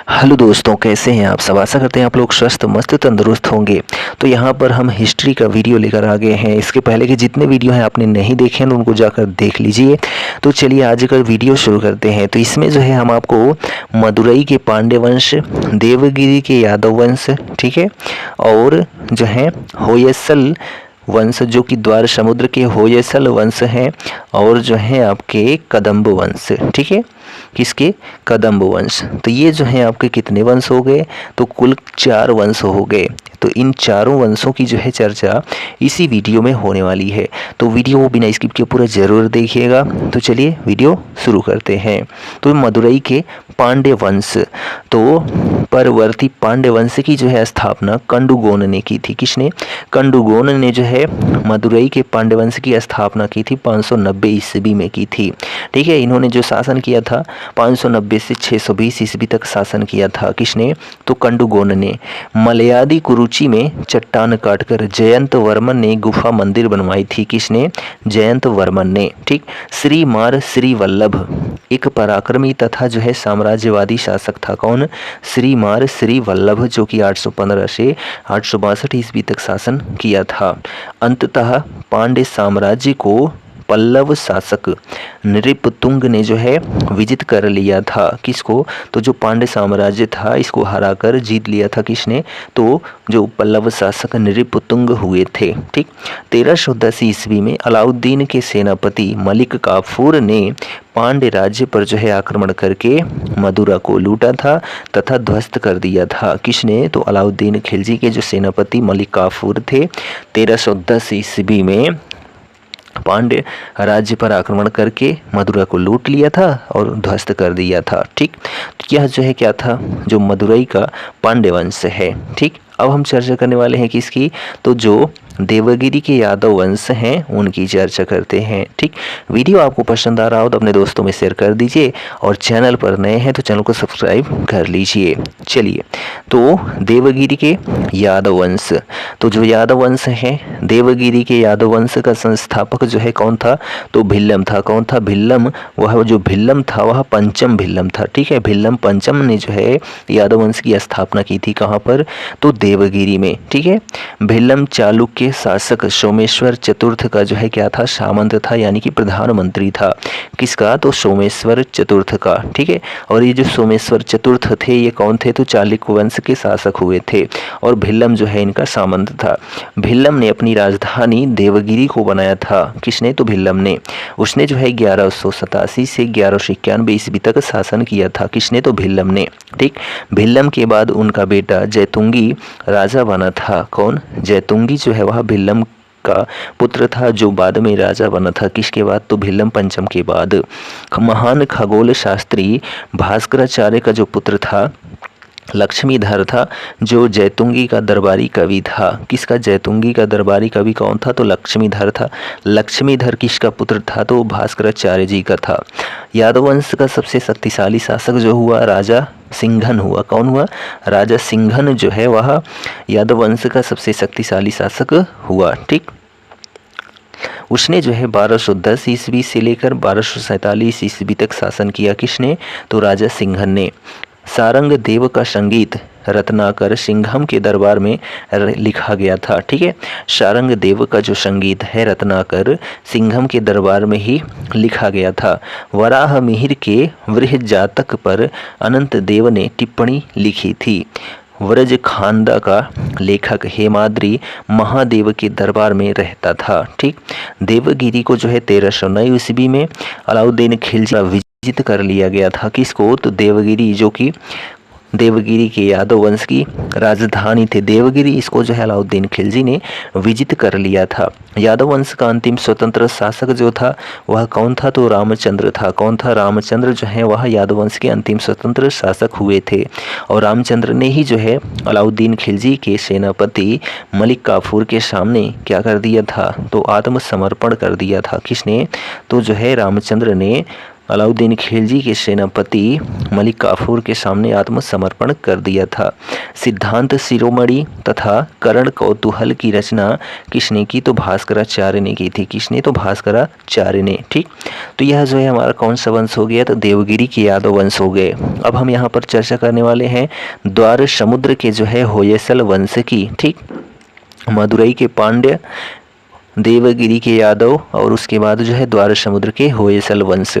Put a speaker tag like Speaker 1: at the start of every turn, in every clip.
Speaker 1: Hello दोस्तों, कैसे हैं आप सब। आशा करते हैं आप लोग स्वस्थ मस्त तंदुरुस्त होंगे। तो यहाँ पर हम हिस्ट्री का वीडियो लेकर आ गए हैं। इसके पहले के जितने वीडियो हैं आपने नहीं देखे हैं तो उनको जाकर देख लीजिए। तो चलिए आज का वीडियो शुरू करते हैं। तो इसमें जो है हम आपको मदुरई के पांड्य वंश, देवगिरी के यादव वंश, ठीक है, और जो है होयसल वंश जो कि द्वार समुद्र के होयसल वंश हैं, और जो है आपके कदम्ब वंश, ठीक है, किसके, कदम्ब वंश। तो ये जो है आपके कितने वंश हो गए, तो कुल 4 वंश हो गए। तो इन चारों वंशों की जो है चर्चा इसी वीडियो में होने वाली है। तो वीडियो को बिना स्किप के पूरा जरूर देखिएगा। तो चलिए वीडियो शुरू करते हैं। तो मदुरई के पांड्य वंश, तो परवर्ती पांड्य वंश की जो है स्थापना कंडुगोन ने की थी। किसने, कंडुगोन ने जो है मदुरई के पांड्य वंश की स्थापना की थी 590 ईस्वी में की थी। ठीक है, इन्होंने जो शासन किया था 590 से 620 ईस्वी तक शासन किया था। किसने, तो कंडुगोन ने। मलयादी कुरुचि में चट्टान काटकर जयंत वर्मन ने गुफा मंदिर बनवाई थी। किसने, जयंत वर्मन ने। ठीक, श्रीमार श्री वल्लभ एक पराक्रमी तथा जो है साम्राज्यवादी शासक था। कौन, श्रीमार श्री वल्लभ, जो कि 815 से 862 ईस्वी तक शासन किया था। अंततः पांड्य साम्राज्य को पल्लव शासक नृपतुंग ने जो है विजित कर लिया था। किसको, तो जो पांड्य साम्राज्य था इसको हराकर जीत लिया था। किसने, तो जो पल्लव शासक नृपतुंग हुए थे। ठीक, 1310 ईस्वी में अलाउद्दीन के सेनापति मलिक काफूर ने पांड्य राज्य पर जो है आक्रमण करके मदुरा को लूटा था तथा ध्वस्त कर दिया था। किसने, तो अलाउद्दीन खिलजी के जो सेनापति मलिक काफूर थे 1310 ईस्वी में पांड्य राज्य पर आक्रमण करके मदुरा को लूट लिया था और ध्वस्त कर दिया था। ठीक, यह जो है क्या था, जो मदुरई का पांड्य वंश है। ठीक, अब हम चर्चा करने वाले हैं किसकी, तो जो देवगिरी के यादव वंश हैं उनकी चर्चा करते हैं। ठीक, वीडियो आपको पसंद आ रहा हो तो अपने दोस्तों में शेयर कर दीजिए, और चैनल पर नए हैं तो चैनल को सब्सक्राइब कर लीजिए। चलिए, तो देवगिरी के यादव वंश, तो जो यादव वंश है, देवगिरी के यादव वंश का संस्थापक जो है कौन था, तो भिल्लम था। कौन था, भिल्लम। वह जो भिल्लम था वह पंचम भिल्लम था। ठीक है, भिल्लम पंचम ने जो है यादव वंश की स्थापना की थी। कहाँ पर, तो देवगिरी में। ठीक है, भिल्लम चालुक्य शासक सोमेश्वर चतुर्थ का जो है क्या था, सामंत था, यानी कि प्रधानमंत्री था। किसका, तो सोमेश्वर चतुर्थ का। ठीक है, और ये जो सोमेश्वर चतुर्थ थे ये कौन थे, तो चालुक्य वंश के शासक हुए थे, और भिल्लम जो है इनका सामंत था। भिल्लम ने अपनी राजधानी देवगिरी को बनाया था। किसने, तो भिल्लम ने। उसने जो है 1187 से 1191 ईस्वी तक शासन किया था। किसने, तो भिल्लम ने। ठीक, भिल्लम के बाद उनका बेटा जैतुंगी राजा बना था। कौन, जैतुंगी जो है वह भिल्लम का पुत्र था, जो बाद में राजा बना था। किसके बाद, तो भिल्लम पंचम के बाद। महान खगोल शास्त्री भास्कराचार्य का जो पुत्र था लक्ष्मीधर था, जो जैतुंगी का दरबारी कवि था। किसका, जैतुंगी का दरबारी कवि कौन था, तो लक्ष्मीधर था। लक्ष्मीधर किसका पुत्र था, तो भास्कराचार्य जी का था। यादव वंश का सबसे शक्तिशाली शासक जो हुआ, राजा सिंघन हुआ। कौन हुआ, राजा सिंघन जो है वह यादव वंश का सबसे शक्तिशाली शासक हुआ। ठीक, उसने जो है 1210 ईस्वी से लेकर 1247 ईस्वी तक शासन किया। किसने, तो राजा सिंघन ने। सारंग देव का संगीत रत्नाकर सिंघम के दरबार में लिखा गया था। ठीक है, सारंग देव का जो संगीत है रत्नाकर सिंघम के दरबार में ही लिखा गया था। वराह मिहिर के वृह जातक पर अनंत देव ने टिप्पणी लिखी थी। व्रज खानदा का लेखक हेमाद्री महादेव के दरबार में रहता था। ठीक, देवगिरी को जो है 1309 ईस्वी में अलाउद्दीन खिलजी विजित कर लिया गया था। किसको, तो देवगिरी, जो कि देवगिरी के यादव वंश की राजधानी थे देवगिरी, इसको जो है अलाउद्दीन खिलजी ने विजित कर लिया था। यादव वंश का अंतिम स्वतंत्र शासक जो था वह कौन था, तो रामचंद्र था। कौन था, रामचंद्र जो है वह यादव वंश के अंतिम स्वतंत्र शासक हुए थे, और रामचंद्र ने ही जो है अलाउद्दीन खिलजी के सेनापति मलिक काफूर के सामने क्या कर दिया था, तो आत्मसमर्पण कर दिया था। किसने, तो जो है रामचंद्र ने अलाउद्दीन खिलजी के सेनापति मलिक काफूर के सामने आत्मसमर्पण कर दिया था। सिद्धांत शिरोमणि तथा करण कौतूहल की रचना किसने की? तो भास्कराचार्य ने की थी। किसने? तो भास्कराचार्य ने। ठीक, तो यह जो है हमारा कौन सा वंश हो गया? तो देवगिरी के यादव वंश हो गए। अब हम यहाँ पर चर्चा करने वाले हैं द्वार समुद्र के जो है होयसल वंश की। ठीक, मदुरई के पांड्य, देवगिरी के यादव और उसके बाद जो है द्वार समुद्र के होयसल वंश।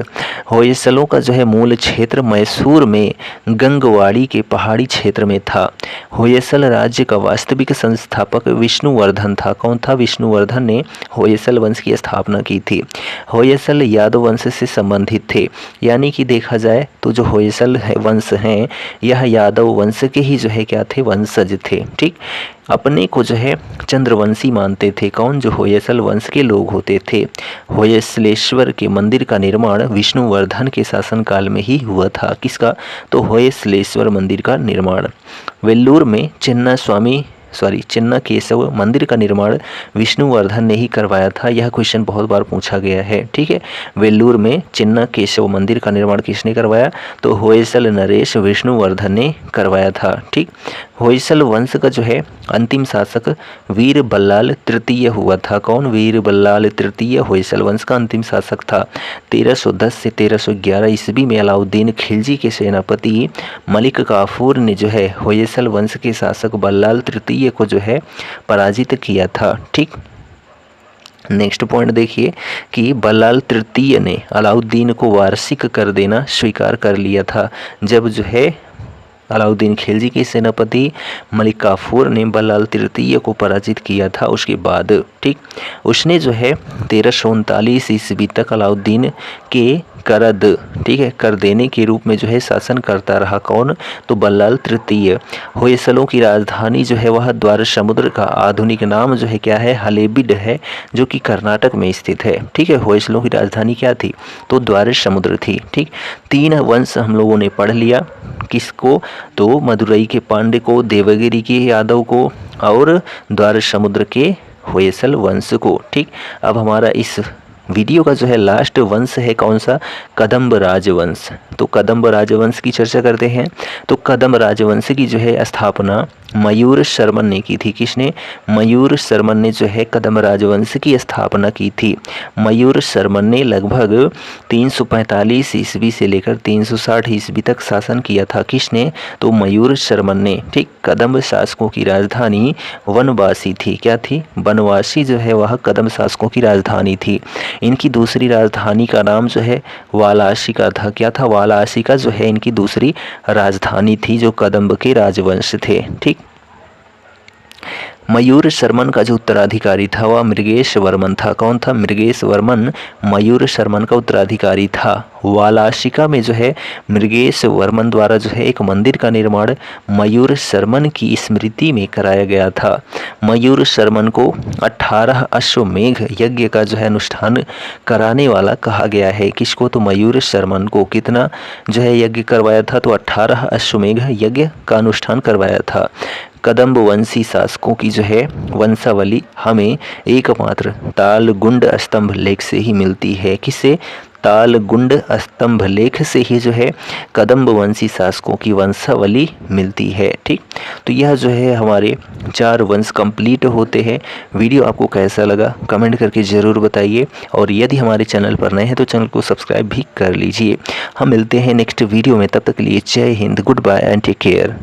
Speaker 1: होयसलों का जो है मूल क्षेत्र मैसूर में गंगवाड़ी के पहाड़ी क्षेत्र में था। होयसल राज्य का वास्तविक संस्थापक विष्णुवर्धन था। कौन था? विष्णुवर्धन ने होयसल वंश की स्थापना की थी। होयसल यादव वंश से संबंधित थे, यानी कि देखा जाए तो जो होयसल वंश हैं यह यादव वंश के ही जो है क्या थे? वंशज थे। ठीक, अपने को जो है चंद्रवंशी मानते थे। कौन? जो होयसल वंश के लोग होते थे। होयसलेश्वर के मंदिर का निर्माण विष्णुवर्धन के शासनकाल में ही हुआ था। किसका? तो होयसलेश्वर मंदिर का निर्माण। वेल्लूर में चिन्ना केशव मंदिर का निर्माण विष्णुवर्धन ने ही करवाया था। यह क्वेश्चन बहुत बार पूछा गया है। ठीक है, वेल्लूर में चिन्ना केशव मंदिर का निर्माण किसने करवाया? तो होयसल नरेश विष्णुवर्धन ने करवाया था। ठीक, होयसल वंश का जो है अंतिम शासक वीर बल्लाल तृतीय हुआ था। कौन? वीर बल्लाल तृतीय होयसल वंश का अंतिम शासक था। 1310 से 1311 ईस्वी में अलाउद्दीन खिलजी के सेनापति मलिक काफूर ने जो है होयसल वंश के शासक बल्लाल तृतीय को जो है पराजित किया था। ठीक, नेक्स्ट पॉइंट देखिए कि बल्लाल तृतीय ने अलाउद्दीन को वार्षिक कर देना स्वीकार कर लिया था। जब जो है अलाउद्दीन खिलजी के सेनापति मलिक काफूर ने बल्लाल तृतीय को पराजित किया था उसके बाद। ठीक, उसने जो है 1339 ईस्वी तक अलाउद्दीन के करद, ठीक है, कर देने के रूप में जो है शासन करता रहा। कौन? तो बल्लाल तृतीय। होयसलों की राजधानी जो है वह द्वार समुद्र का आधुनिक नाम जो है क्या है? हलेबीड है, जो कि कर्नाटक में स्थित है। ठीक है, होयसलों की राजधानी क्या थी? तो द्वार समुद्र थी। ठीक, 3 वंश हम लोगों ने पढ़ लिया। किसको? तो मदुरई के पांड्य को, देवगिरी के यादव को और द्वार समुद्र के होयसल वंश को। ठीक, अब हमारा इस वीडियो का जो है लास्ट वंश है कौन सा? कदम्ब राजवंश। तो कदम्ब राजवंश की चर्चा करते हैं। तो कदम्ब राजवंश की जो है स्थापना मयूर शर्मन ने की थी। किसने? मयूर शर्मन ने जो है कदम्ब राजवंश की स्थापना की थी। मयूर शर्मन ने लगभग 345 ईस्वी से लेकर 360 ईस्वी तक शासन किया था। किसने? तो मयूर शर्मन ने। ठीक, कदम्ब शासकों की राजधानी वनवासी थी। क्या थी? वनवासी जो है वह कदम्ब शासकों की राजधानी थी। इनकी दूसरी राजधानी का नाम जो है वालाशिका था। क्या था? वालाशिका जो है इनकी दूसरी राजधानी थी, जो कदम्ब के राजवंश थे। ठीक, मयूर शर्मन का जो उत्तराधिकारी था वह मृगेश वर्मन था। कौन था? मृगेश वर्मन मयूर शर्मन का उत्तराधिकारी था। वालाशिका में जो है मृगेश वर्मन द्वारा जो है एक मंदिर का निर्माण मयूर शर्मन की स्मृति में कराया गया था। मयूर शर्मन को 18 अश्वमेघ यज्ञ का जो है अनुष्ठान कराने वाला कहा गया है। किसको? तो मयूर शर्मन को कितना जो है यज्ञ करवाया था? तो 18 अश्वमेघ यज्ञ का अनुष्ठान करवाया था। कदम्ब वंशी शासकों की जो है वंशावली हमें एकमात्र तालगुंड स्तंभ लेख से ही मिलती है। किससे? तालगुंड स्तंभ लेख से ही जो है कदम्ब वंशी शासकों की वंशावली मिलती है। ठीक, तो यह जो है हमारे 4 वंश कंप्लीट होते हैं। वीडियो आपको कैसा लगा कमेंट करके ज़रूर बताइए, और यदि हमारे चैनल पर नए हैं तो चैनल को सब्सक्राइब भी कर लीजिए। हम मिलते हैं नेक्स्ट वीडियो में, तब तक के लिए जय Hind, good bye and take care.